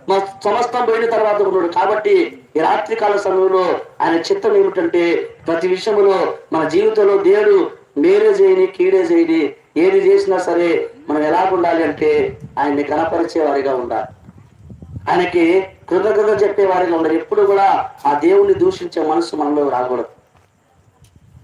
మా సమస్తం పోయిన తర్వాత ఉన్నాడు. కాబట్టి ఈ రాత్రికాల సమయంలో ఆయన చిత్తం ఏమిటంటే ప్రతి విషయంలో మన జీవితంలో దేవుడు మేలే చేయని కీడే చేయని ఏది చేసినా సరే మనం ఎలాగ ఉండాలి అంటే ఆయన్ని కనపరిచే వారిగా ఉండాలి, ఆయనకి కృతజ్ఞత చెప్పేవారిగా ఉండాలి. ఎప్పుడు కూడా ఆ దేవుణ్ణి దూషించే మనసు మనలో రాకూడదు.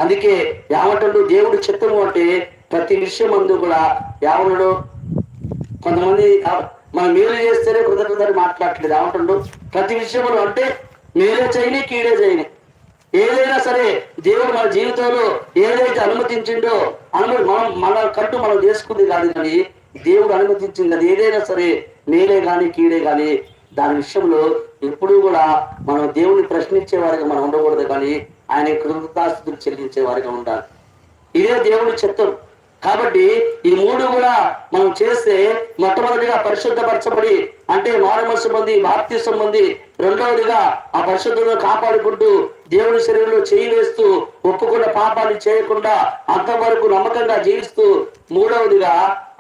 అందుకే ఏమంటాడు దేవుడి చిత్తము అంటే ప్రతి విషయం అందు కూడా ఏమన్నాడు, కొంతమంది మనం మేలు చేస్తేనే కృతజ్ఞత మాట్లాడట్లేదు. ఏమంటాడు ప్రతి విషయంలో అంటే మేలే చేయని కీడే చేయని ఏదైనా సరే దేవుడు మన జీవితంలో ఏదైతే అనుమతించిండో మన కంటూ మనం చేసుకుంది కాదు, కానీ దేవుడు అనుమతించింది అది ఏదైనా సరే మేలే కానీ కీడే కానీ దాని విషయంలో ఎప్పుడూ కూడా మనం దేవుని ప్రశ్నించే వారిగా మనం ఉండకూడదు, కానీ ఆయన కృతజ్ఞతాస్తుతులు చెల్లించే వారిగా ఉండాలి. ఇదే దేవుని చిత్తం. కాబట్టి ఈ మూడు కూడా మనం చేస్తే మొట్టమొదటిగా పరిశుద్ధపరచబడి అంటే మారుమనసు పొంది బాప్తిసం పొంది, రెండవదిగా ఆ పరిశుద్ధతను కాపాడుకుంటూ దేవుని శరీరంలో చేయి వేస్తూ ఒప్పుకున్న పాపాలు చేయకుండా అంతవరకు నమ్మకంగా జీవిస్తూ, మూడవదిగా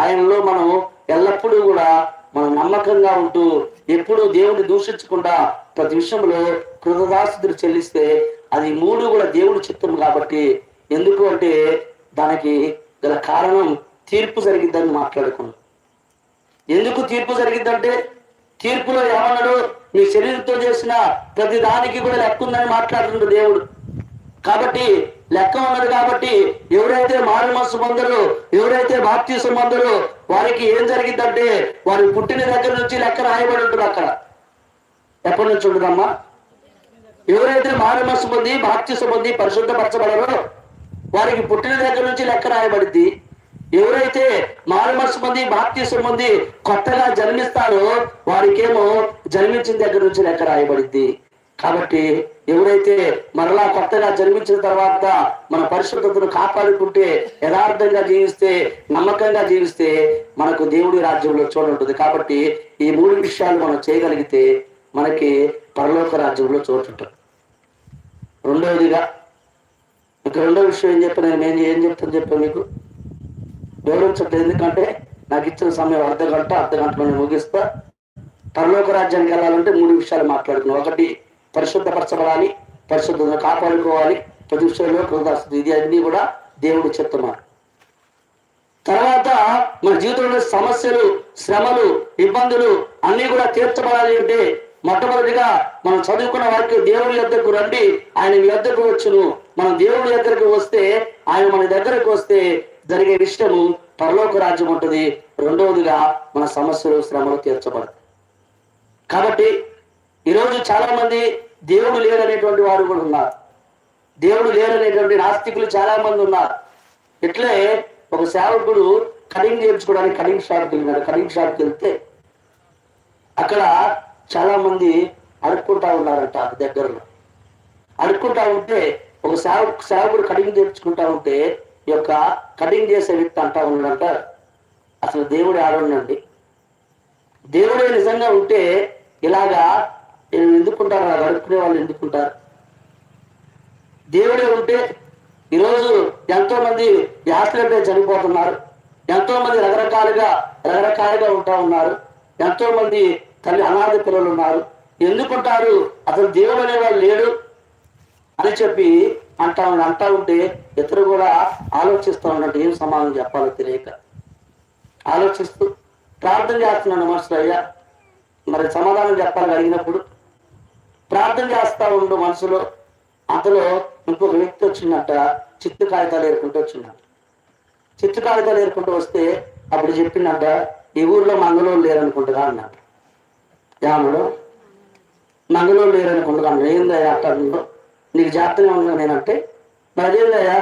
ఆయనలో మనం ఎల్లప్పుడూ కూడా మనం నమ్మకంగా ఉంటూ ఎప్పుడూ దేవుని దూషించకుండా ప్రతి విషయంలో కృతజ్ఞతాస్తుతులు చెల్లిస్తే అది మూడు కూడా దేవుడి చిత్తం. కాబట్టి ఎందుకు అంటే దానికి గల కారణం తీర్పు జరిగిద్దని మాట్లాడుకున్నాం. ఎందుకు తీర్పు జరిగిద్దంటే తీర్పులో ఏమన్నాడు, మీ శరీరంతో చేసిన ప్రతి దానికి కూడా లెక్క ఉందని మాట్లాడుతుంటాడు దేవుడు. కాబట్టి లెక్క ఉన్నది. కాబట్టి ఎవరైతే మారు మనసు పొందరో, ఎవరైతే బాప్తిసం పొందరో వారికి ఏం జరిగిద్దంటే వారి పుట్టిన దగ్గర నుంచి లెక్క రాయబడి ఉంటుంది. అక్కడ ఎప్పటి నుంచి ఉంటుందమ్మా? ఎవరైతే మారు మనసు పొంది బాప్తిసం పొంది పరిశుద్ధపరచబడరో వారికి పుట్టిన దగ్గర నుంచి లెక్క రాయబడింది. ఎవరైతే మారు మనసు పొంది బాప్తిసం పొంది కొత్తగా జన్మిస్తారో వారికేమో జన్మించిన దగ్గర నుంచి లెక్క రాయబడింది. కాబట్టి ఎవరైతే మరలా కొత్తగా జన్మించిన తర్వాత మన పరిశుద్ధతను కాపాడుకుంటే, యథార్థంగా జీవిస్తే, నమ్మకంగా జీవిస్తే మనకు దేవుడి రాజ్యంలో చోటుంటుంది. కాబట్టి ఈ మూడు విషయాలు మనం చేయగలిగితే మనకి పరలోక రాజ్యంలో చోటుంటుంది. రెండవదిగా ఇక రెండో విషయం ఏం చెప్పాను, నేను ఏం చెప్తాను చెప్పాను మీకు వివరించట్లేదు. ఎందుకంటే నాకు ఇచ్చిన సమయం అర్ధగంటలో నేను ముగిస్తా. పరలోక రాజ్యానికి వెళ్ళాలంటే మూడు విషయాలు మాట్లాడుకున్నాం. ఒకటి పరిశుద్ధపరచబడాలి, పరిశుద్ధతను కాపాడుకోవాలి, ప్రతి విషయంలో కృతజ్ఞత, ఇది అన్ని కూడా దేవుడు చెప్తున్నారు. తర్వాత మన జీవితంలో సమస్యలు, శ్రమలు, ఇబ్బందులు అన్ని కూడా తీర్చబడాలి అంటే మొట్టమొదటిగా మనం చదువుకున్న వారికి దేవుడి దగ్గరకు రండి, ఆయన మీ దగ్గరకు వచ్చును. మనం దేవుడి దగ్గరకు వస్తే, ఆయన మన దగ్గరకు వస్తే జరిగే విషయము పరలోక రాజ్యం ఉంటుంది. రెండవదిగా మన సమస్యలు, శ్రమలు తీర్చబడతాయి. కాబట్టి ఈరోజు చాలా మంది దేవుడు లేరనేటువంటి వారు కూడా ఉన్నారు. దేవుడు లేరనేటువంటి నాస్తికులు చాలా మంది ఉన్నారు. ఇట్లే ఒక సేవకుడు కటింగ్ చేయించుకోవడానికి కటింగ్ షాప్కి వెళ్ళినాడు. కటింగ్ షాప్కి వెళ్తే అక్కడ చాలా మంది అడుక్కుంటా ఉన్నారంట. దగ్గరలో అడుక్కుంటా ఉంటే ఒక సేవకుడు కటింగ్ చేయించుకుంటా ఉంటే ఈ యొక్క కటింగ్ చేసే వ్యక్తి అంటా ఉన్నాడంట, అసలు దేవుడు ఆడుండండి, దేవుడే నిజంగా ఉంటే ఇలాగా ఎందుకుంటారు, అలా అడుక్కునే వాళ్ళు ఎందుకుంటారు? దేవుడే ఉంటే ఈరోజు ఎంతో మంది యాక్సిడెంట్ చనిపోతున్నారు, ఎంతో మంది రకరకాలుగా ఉంటా ఉన్నారు, ఎంతో మంది తల్లి అనాథ పిల్లలు ఉన్నారు. ఎందుకుంటారు? అసలు దేవుడు అనేవాళ్ళు లేడు అని చెప్పి అంటా ఉంటే ఇతరు కూడా ఆలోచిస్తూ ఉన్నట్టు ఏం సమాధానం చెప్పాలో తెలియక ఆలోచిస్తూ ప్రార్థన చేస్తున్నాను మనసులో. అయ్యా మరి సమాధానం చెప్పాలని అడిగినప్పుడు ప్రార్థన చేస్తా ఉండు మనసులో. అందులో ఇంకొక వ్యక్తి వచ్చిందంట, చిత్తు కాగితాలు ఏరుకుంటూ వచ్చిందంట. చిత్తు కాగితాలు ఏరుకుంటూ వస్తే అప్పుడు చెప్పిందంట, ఈ ఊర్లో మంగళూరు లేరనుకుంటుగా అన్నాడు. ఏమన్నాడు? మంగళూరు లేరనుకుంటుగా అన్నాడు. ఏందయ్యా అట్టాడు, నీకు జాతనే ఉన్నా నేనంటే, మరి అదేందయ్యా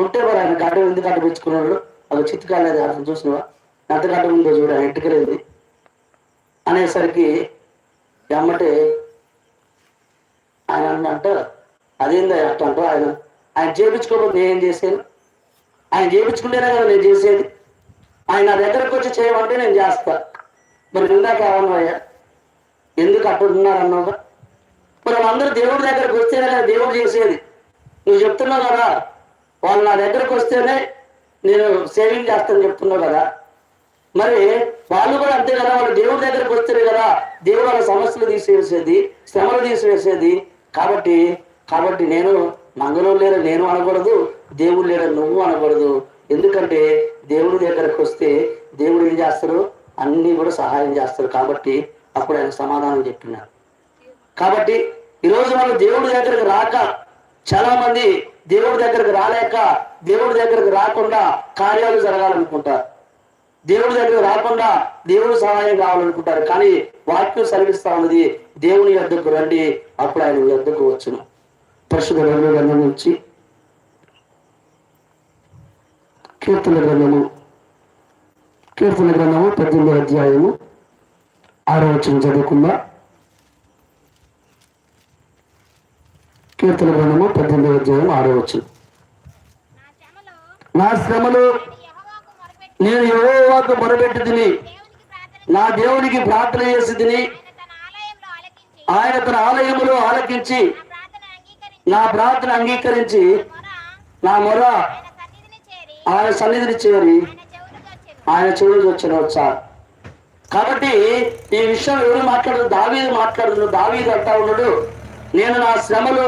ఉంటే మరి ఆయన గడ్డ ఎందుకు గడ్డ పెంచుకున్నాడు, అది చిత్తు కాలేదు అర్థం చూసినవా, ఎంత గడ్డ ఉందో చూడ, ఇంటికెళ్ళింది అనేసరికి ఎమ్మటే ఆయన అంట, అదేందా అట్ట అంటూ ఆయన చేయించుకోకపోతే నేనేం చేశాను? ఆయన చేయించుకుంటేనే కదా నేను చేసేది. ఆయన నా దగ్గరకు వచ్చి చేయమంటే నేను చేస్తా. మరి ఇందాక ఏమన్నాయ్యా, ఎందుకు అట్టున్నారన్నావుగా? మరి వాళ్ళందరూ దేవుడి దగ్గరకు వస్తేనే కదా దేవుడు చేసేది. నువ్వు చెప్తున్నావు కదా, వాళ్ళు నా దగ్గరకు వస్తేనే నేను సేవింగ్ చేస్తాను చెప్తున్నావు కదా, మరి వాళ్ళు కూడా అంతే కదా, వాళ్ళు దేవుడి దగ్గరకు వస్తేనే కదా దేవుడు వాళ్ళ సమస్యలు తీసివేసేది, శ్రమలు తీసివేసేది. కాబట్టి కాబట్టి నేను మంగళం లేరు నేను అనకూడదు, దేవుడు లేరు నువ్వు అనకూడదు. ఎందుకంటే దేవుడి దగ్గరకు వస్తే దేవుడు ఏం చేస్తారు? అన్ని కూడా సహాయం చేస్తారు. కాబట్టి అప్పుడు ఆయన సమాధానం చెప్పినారు. కాబట్టి ఈరోజు మనం దేవుడి దగ్గరకు రాక, చాలా మంది దేవుడి దగ్గరకు రాలేక, దేవుడి దగ్గరకు రాకుండా కార్యాలు జరగాలనుకుంటారు, దేవుడి దగ్గర రాకుండా దేవుడు సహాయం కావాలనుకుంటారు. కానీ వాక్యం సెలవిస్తా ఉన్నది, దేవుని యొద్దకు రండి, అప్పుడు ఆయన యొద్దకు వచ్చును. పరిశుద్ధ గ్రంథం నుంచి కీర్తన గ్రంథము 18వ అధ్యాయము 6వ వచనం చదువుకుందా. కీర్తన గ్రంథము 18వ అధ్యాయం 6వ వచనం. నా శ్రమలో నేను యెహోవాకు మొరపెట్టుదుని, నా దేవునికి ప్రార్థన చేసిదిని, ఆయన తన ఆలయములో ఆలకించి నా ప్రార్థన అంగీకరించి నా మొర ఆయన సన్నిధిని చేరి ఆయన చెవులకు వచ్చిన వచ్చారు. కాబట్టి ఈ విషయం ఎవరు మాట్లాడుతున్నారు? దావీదు మాట్లాడుతున్నాడు. దావీదు అంటా ఉన్నాడు, నేను నా శ్రమలో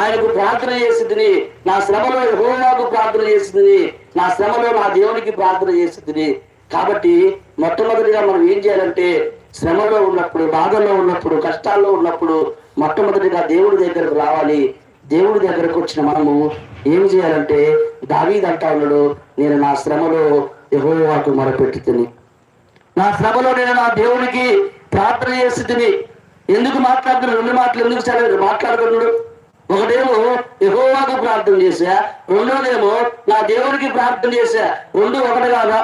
ఆయనకు ప్రార్థన చేసిదిని, నా శ్రమలో యెహోవాకు ప్రార్థన చేసిదిని, నా శ్రమలో నా దేవునికి ప్రార్థన చేసిదిని. కాబట్టి మొట్టమొదటిగా మనం ఏం చేయాలంటే, శ్రమలో ఉన్నప్పుడు, బాధల్లో ఉన్నప్పుడు, కష్టాల్లో ఉన్నప్పుడు మొట్టమొదటిగా దేవుడి దగ్గరకు రావాలి. దేవుడి దగ్గరకు వచ్చిన మనము ఏం చేయాలంటే, దావీదు అంటా ఉన్నాడు, నేను నా శ్రమలో యెహోవాకు మొరపెట్టుతిని, నా శ్రమలో నేను నా దేవునికి ప్రార్థన చేసితిని. ఎందుకు మాట్లాడుతున్నాడు? రెండు మాటలు ఎందుకు చదివారు మాట్లాడుతున్నాడు? ఒకటేమో యెహోవాకు ప్రార్థన చేశా, రెండోదేమో నా దేవునికి ప్రార్థన చేశా. రెండు ఒకటి కాదా?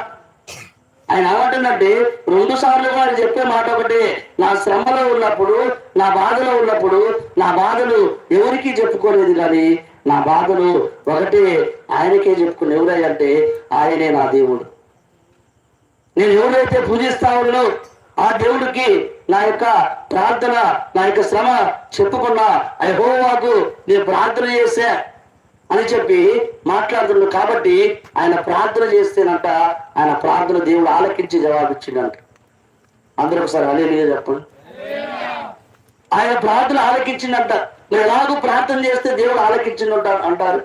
ఆయన ఏమంటుందంటే, 2 సార్లు ఆయన చెప్పే మాట ఒకటే, నా శ్రమలో ఉన్నప్పుడు, నా బాధలో ఉన్నప్పుడు, నా బాధలు ఎవరికి చెప్పుకోలేదు, కానీ నా బాధలు ఒకటే ఆయనకే చెప్పుకుని. ఎవరంటే ఆయనే నా దేవుడు. నేను ఎవరైతే పూజిస్తా ఉన్నానో ఆ దేవుడికి నా యొక్క ప్రార్థన, నా యొక్క శ్రమ చెప్పుకున్నా, యెహోవాకు నేను ప్రార్థన చేశా అని చెప్పి మాట్లాడుతున్నాడు. కాబట్టి ఆయన ప్రార్థన చేస్తేనంట, ఆయన ప్రార్థన దేవుడు ఆలకించి జవాబిచ్చిందంట. అందరూ ఒకసారి హల్లెలూయా చెప్పండి. ఆయన ప్రార్థన ఆలకించిందంట. మీరు ఎలాగో ప్రార్థన చేస్తే దేవుడు ఆలకించిందంట అంటారు.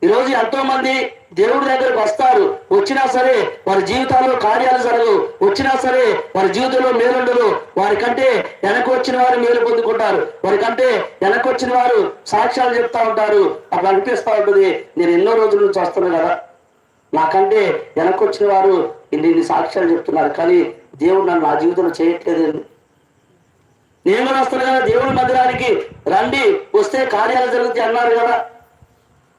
ఈరోజు ఎంతో మంది దేవుడి దగ్గరకు వస్తారు, వచ్చినా సరే వారి జీవితాల్లో కార్యాలు జరగవు, వచ్చినా సరే వారి జీవితంలో మేలుండదు. వారికంటే వెనక వచ్చిన వారు మేలు పొందుకుంటారు, వారికంటే వెనక వచ్చిన వారు సాక్ష్యాలు చెప్తా ఉంటారు. అప్పుడు అనిపిస్తా ఉంటుంది, నేను ఎన్నో రోజుల నుంచి వస్తున్నాను కదా, నాకంటే వెనక వచ్చిన వారు ఇన్ని సాక్ష్యాలు చెప్తున్నారు, కానీ దేవుడు నన్ను నా జీవితంలో చేయట్లేదు. నేను వస్తాను కదా దేవుడి మందిరానికి రండి, వస్తే కార్యాలు జరుగుతాయి అన్నారు కదా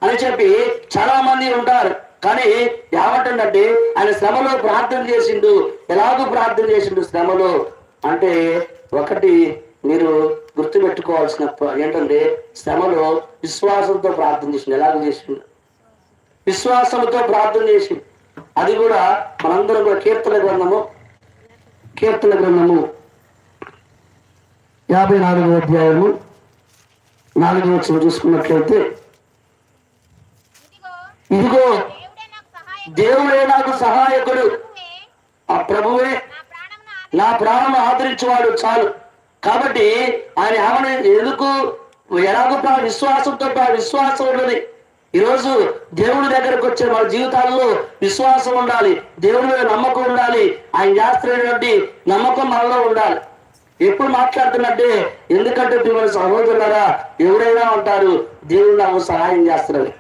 అని చెప్పి చాలా మంది ఉంటారు. కానీ ఏమంటుందంటే, ఆయన శ్రమలో ప్రార్థన చేసిండు. ఎలాగో ప్రార్థన చేసిండు శ్రమలో అంటే, ఒకటి మీరు గుర్తుపెట్టుకోవాల్సిన ఏంటంటే, శ్రమలో విశ్వాసంతో ప్రార్థన చేసిండు. ఎలాగో చేసిండు? విశ్వాసంతో ప్రార్థన చేసిండు. అది కూడా మనందరం కూడా కీర్తన గ్రంథము 54వ అధ్యాయము 4వ వచనం చూసుకున్నట్లయితే, ఇదిగో దేవుడే నాకు సహాయకుడు, ఆ ప్రభువే నా ప్రాణం ఆదరించేవాడు చాలు. కాబట్టి ఆయన ఏమని ఎందుకు ఎలాగో విశ్వాసంతో విశ్వాసం ఉన్నది. ఈరోజు దేవుడి దగ్గరకు వచ్చే మన జీవితాల్లో విశ్వాసం ఉండాలి, దేవుడి మీద నమ్మకం ఉండాలి, ఆయన చేస్తున్నటువంటి నమ్మకం మనలో ఉండాలి. ఎప్పుడు మాట్లాడుతున్నట్టే, ఎందుకంటే మన సహోదరులారా ఎవరైనా ఉంటారు దేవుడు నాకు సహాయం చేస్తున్నది.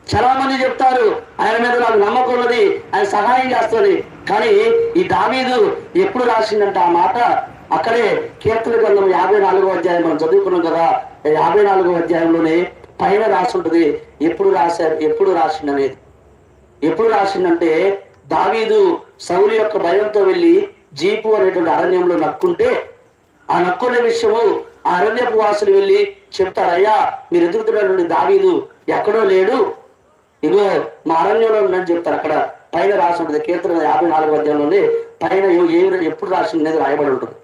చాలా మంది చెప్తారు ఆయన మీద నాకు నమ్మకం ఉన్నది, ఆయన సహాయం చేస్తుంది. కానీ ఈ దావీదు ఎప్పుడు రాసిందంట ఆ మాట? అక్కడే కీర్తన గ్రంథం 54వ అధ్యాయం మనం చదువుకున్నాం కదా, 54వ అధ్యాయంలోనే పైన రాసి ఉంటుంది ఎప్పుడు రాసిందనేది. ఎప్పుడు రాసిందంటే, దావీదు సౌలు యొక్క భయంతో వెళ్ళి జీపు అనేటువంటి అరణ్యంలో నక్కుంటే, ఆ నక్కునే విషయము ఆ అరణ్యపు వాసులు వెళ్ళి చెప్తారు, అయ్యా మీరు ఎదుగుతున్నటువంటి దావీదు ఎక్కడో లేడు, ఇగో మా అరణ్యంలో ఉందని చెప్తారు. అక్కడ పైన రాసి ఉంటుంది కీర్తన 54వ అధ్యాయంలోనే పైన ఎప్పుడు రాసింది రాయబడి ఉంటుంది.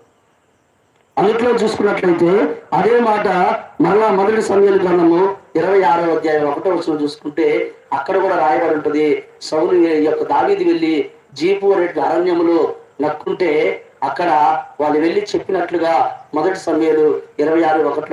అందుట్లో చూసుకున్నట్లయితే అదే మాట మరలా మొదటి సమూయేలు గ్రంథము 26వ అధ్యాయం 1వ వచనం చూసుకుంటే అక్కడ కూడా రాయబడి ఉంటుంది, సౌలు యొక్క దావీదు వెళ్ళి జీపు అనే అరణ్యములో నక్కుంటే అక్కడ వాళ్ళు వెళ్ళి చెప్పినట్లుగా 1 సమూయేలు 26:1